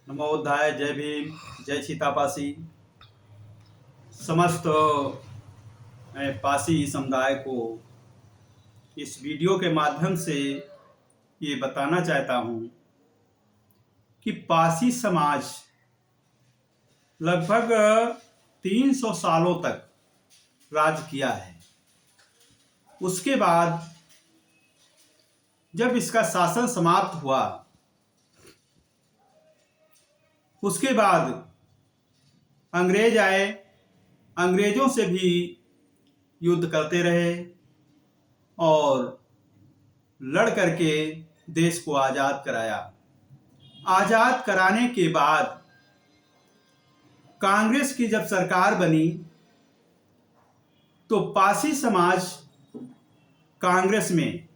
नमोद्धाय, जय भीम, जय सीतापासी। समस्त पासी समुदाय को इस वीडियो के माध्यम से ये बताना चाहता हूँ कि पासी समाज लगभग 300 सालों तक राज किया है। उसके बाद जब इसका शासन समाप्त हुआ, उसके बाद अंग्रेज आए, अंग्रेजों से भी युद्ध करते रहे और लड़ करके देश को आज़ाद कराया। आज़ाद कराने के बाद कांग्रेस की जब सरकार बनी तो पासी समाज कांग्रेस में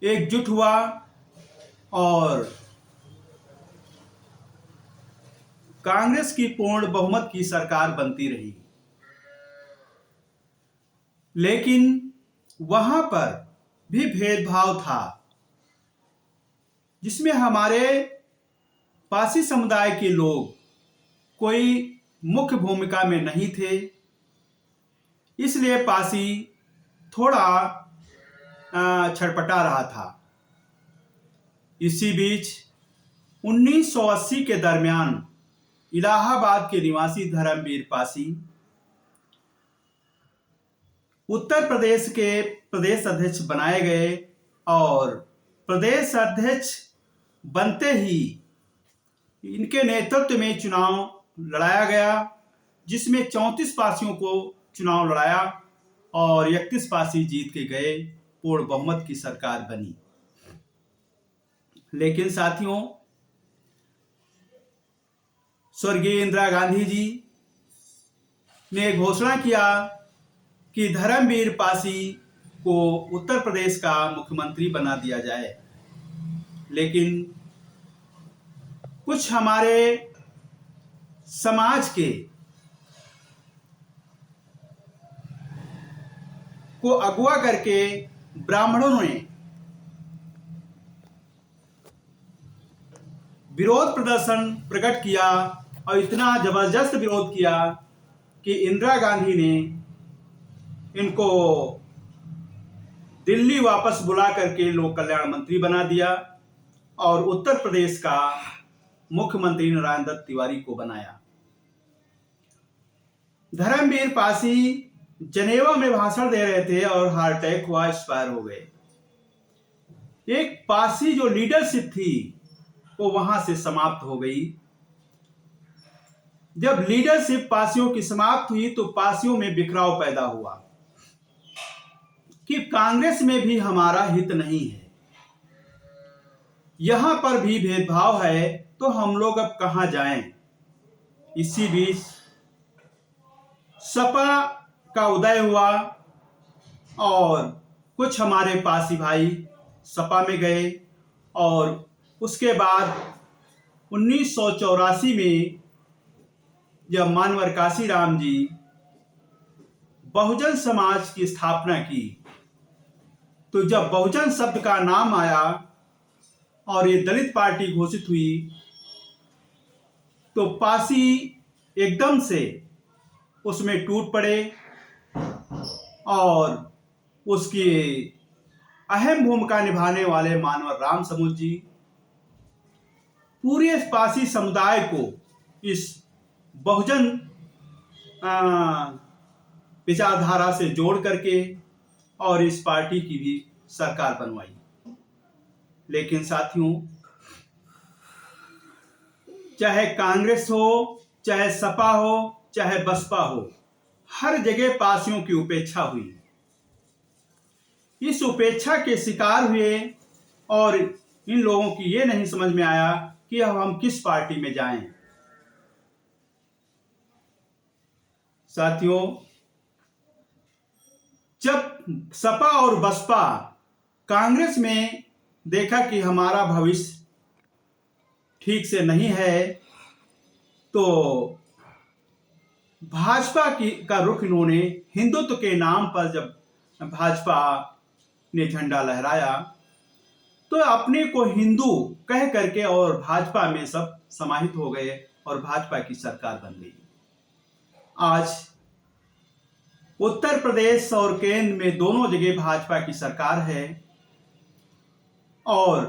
एकजुट हुआ और कांग्रेस की पूर्ण बहुमत की सरकार बनती रही। लेकिन वहां पर भी भेदभाव था, जिसमें हमारे पासी समुदाय के लोग कोई मुख्य भूमिका में नहीं थे। इसलिए पासी थोड़ा छटपटा रहा था। इसी बीच 1980 के दरमियान इलाहाबाद के निवासी धर्मवीर पासी उत्तर प्रदेश के प्रदेश अध्यक्ष बनाए गए और प्रदेश अध्यक्ष बनते ही इनके नेतृत्व में चुनाव लड़ाया गया, जिसमें 34 पासियों को चुनाव लड़ाया और 31 पासी जीत के गए। पूर्ण बहुमत की सरकार बनी। लेकिन साथियों, स्वर्गीय इंदिरा गांधी जी ने घोषणा किया कि धर्मवीर पासी को उत्तर प्रदेश का मुख्यमंत्री बना दिया जाए। लेकिन कुछ हमारे समाज के को अगवा करके ब्राह्मणों ने विरोध प्रदर्शन प्रकट किया और इतना जबरदस्त विरोध किया कि इंदिरा गांधी ने इनको दिल्ली वापस बुला करके लोक कल्याण मंत्री बना दिया और उत्तर प्रदेश का मुख्यमंत्री नारायण दत्त तिवारी को बनाया। धर्मवीर पासी जनेवा में भाषण दे रहे थे और हार्ट अटैक हुआ, एक्सपायर हो गए। एक पासी जो लीडरशिप थी वो वहां से समाप्त हो गई। जब लीडरशिप पासियों की समाप्त हुई तो पासियों में बिखराव पैदा हुआ कि कांग्रेस में भी हमारा हित नहीं है, यहां पर भी भेदभाव है, तो हम लोग अब कहां जाएं। इसी बीच सपा का उदय हुआ और कुछ हमारे पासी भाई सपा में गए और उसके बाद 1984 में जब मानवर काशीराम जी बहुजन समाज की स्थापना की, तो जब बहुजन शब्द का नाम आया और ये दलित पार्टी घोषित हुई तो पासी एकदम से उसमें टूट पड़े और उसकी अहम भूमिका निभाने वाले मानवर राम समूत जी पूरे पासी समुदाय को इस बहुजन विचारधारा से जोड़ करके और इस पार्टी की भी सरकार बनवाई। लेकिन साथियों, चाहे कांग्रेस हो, चाहे सपा हो, चाहे बसपा हो, हर जगह पासियों की उपेक्षा हुई। इस उपेक्षा के शिकार हुए और इन लोगों की ये नहीं समझ में आया कि अब हम किस पार्टी में जाएं। साथियों, जब सपा और बसपा कांग्रेस में देखा कि हमारा भविष्य ठीक से नहीं है, तो भाजपा का रुख इन्होंने हिंदुत्व के नाम पर जब भाजपा ने झंडा लहराया तो अपने को हिंदू कह करके और भाजपा में सब समाहित हो गए और भाजपा की सरकार बन गई। आज उत्तर प्रदेश और केंद्र में दोनों जगह भाजपा की सरकार है और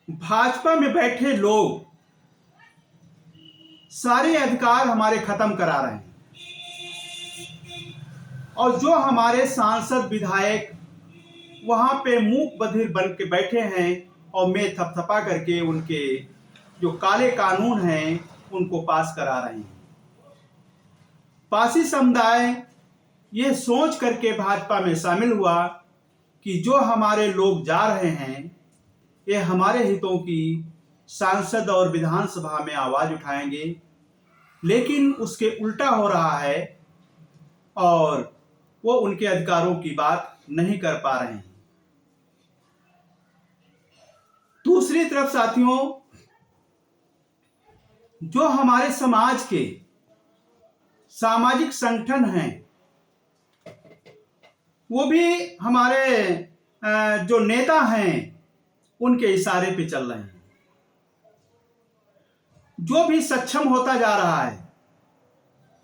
भाजपा में बैठे लोग सारे अधिकार हमारे खत्म करा रहे हैं और जो हमारे सांसद विधायक वहां पे मूक बधिर बन के बैठे हैं और मैं थपथपा करके उनके जो काले कानून हैं उनको पास करा रहे हैं। पासी समुदाय ये सोच करके भाजपा में शामिल हुआ कि जो हमारे लोग जा रहे हैं ये हमारे हितों की सांसद और विधानसभा में आवाज उठाएंगे, लेकिन उसके उल्टा हो रहा है और वो उनके अधिकारों की बात नहीं कर पा रहे हैं। दूसरी तरफ साथियों, जो हमारे समाज के सामाजिक संगठन हैं वो भी हमारे जो नेता हैं उनके इशारे पे चल रहे हैं। जो भी सक्षम होता जा रहा है,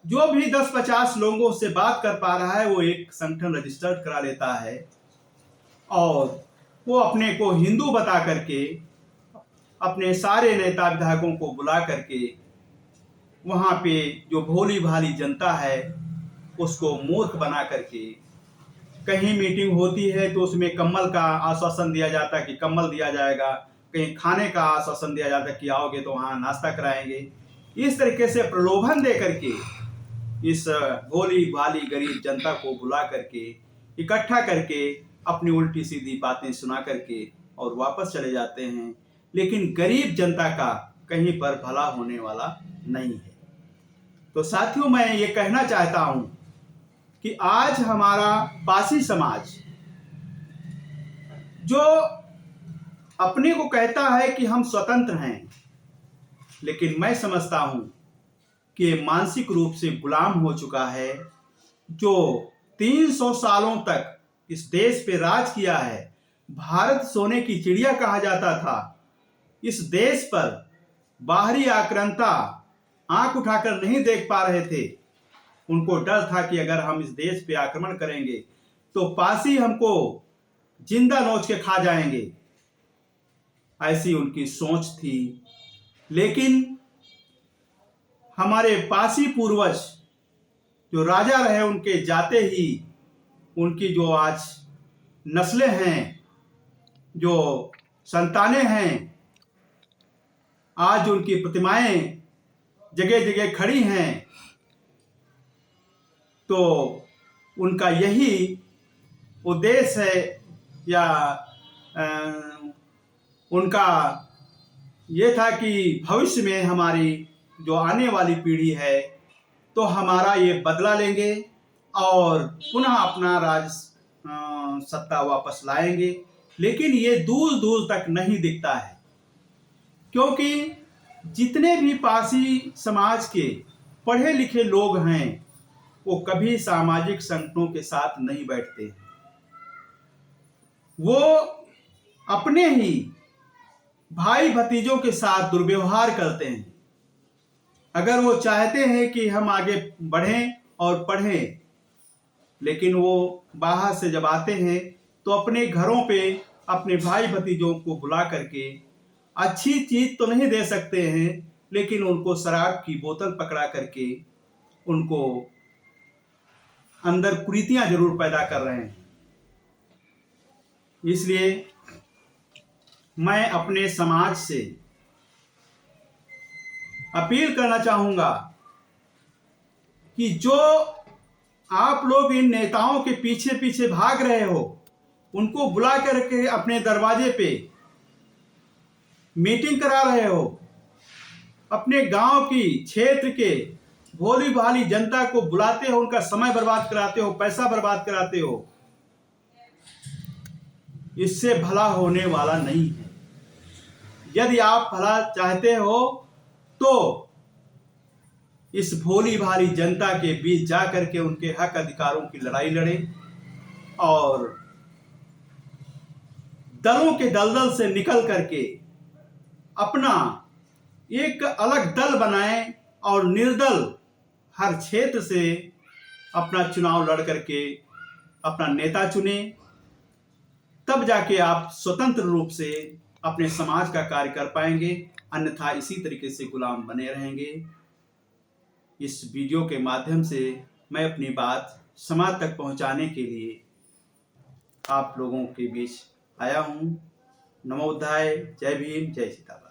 जो भी 10-50 लोगों से बात कर पा रहा है, वो एक संगठन रजिस्टर्ड करा लेता है और वो अपने को हिंदू बता करके अपने सारे नेता विधायकों को बुला करके वहाँ पे जो भोली भाली जनता है उसको मूर्ख बना करके, कहीं मीटिंग होती है तो उसमें कम्बल का आश्वासन दिया जाता है कि कम्बल दिया जाएगा, कहीं खाने का आश्वासन दिया जाता है कि आओगे तो वहाँ नाश्ता कराएंगे। इस तरीके से प्रलोभन दे करके इस भोली भाली गरीब जनता को बुला करके इकट्ठा करके अपनी उल्टी सीधी बातें सुना करके और वापस चले जाते हैं, लेकिन गरीब जनता का कहीं पर भला होने वाला नहीं है। तो साथियों, मैं ये कहना चाहता हूं कि आज हमारा पासी समाज जो अपने को कहता है कि हम स्वतंत्र हैं, लेकिन मैं समझता हूं कि मानसिक रूप से गुलाम हो चुका है। जो 300 सालों तक इस देश पे राज किया है, भारत सोने की चिड़िया कहा जाता था। इस देश पर बाहरी आक्रांता आंख उठाकर नहीं देख पा रहे थे। उनको डर था कि अगर हम इस देश पे आक्रमण करेंगे तो पासी हमको जिंदा नोच के खा जाएंगे, ऐसी उनकी सोच थी। लेकिन हमारे पासी पूर्वज जो राजा रहे, उनके जाते ही उनकी जो आज नस्लें हैं, जो संतानें हैं, आज उनकी प्रतिमाएं जगह जगह खड़ी हैं। तो उनका यही उद्देश्य है या उनका ये था कि भविष्य में हमारी जो आने वाली पीढ़ी है तो हमारा ये बदला लेंगे और पुनः अपना राज सत्ता वापस लाएंगे। लेकिन ये दूर दूर तक नहीं दिखता है, क्योंकि जितने भी पासी समाज के पढ़े लिखे लोग हैं वो कभी सामाजिक संगठनों के साथ नहीं बैठते हैं। वो अपने ही भाई भतीजों के साथ दुर्व्यवहार करते हैं। अगर वो चाहते हैं कि हम आगे बढ़ें और पढ़ें, लेकिन वो बाहर से जब आते हैं तो अपने घरों पे अपने भाई भतीजों को बुला करके अच्छी चीज तो नहीं दे सकते हैं, लेकिन उनको शराब की बोतल पकड़ा करके उनको अंदर कुरीतियां जरूर पैदा कर रहे हैं। इसलिए मैं अपने समाज से अपील करना चाहूंगा कि जो आप लोग इन नेताओं के पीछे पीछे भाग रहे हो, उनको बुला करके अपने दरवाजे पे मीटिंग करा रहे हो, अपने गांव की क्षेत्र के भोली भाली जनता को बुलाते हो, उनका समय बर्बाद कराते हो, पैसा बर्बाद कराते हो, इससे भला होने वाला नहीं है। यदि आप भला चाहते हो तो इस भोली भाली जनता के बीच जा करके उनके हक अधिकारों की लड़ाई लड़ें और दलों के दलदल से निकल करके अपना एक अलग दल बनाएं और निर्दल हर क्षेत्र से अपना चुनाव लड़ करके अपना नेता चुने। तब जाके आप स्वतंत्र रूप से अपने समाज का कार्य कर पाएंगे, अन्यथा इसी तरीके से गुलाम बने रहेंगे। इस वीडियो के माध्यम से मैं अपनी बात समाज तक पहुंचाने के लिए आप लोगों के बीच आया हूं। नमो बुद्धाय। जय भीम, जय सीताराम।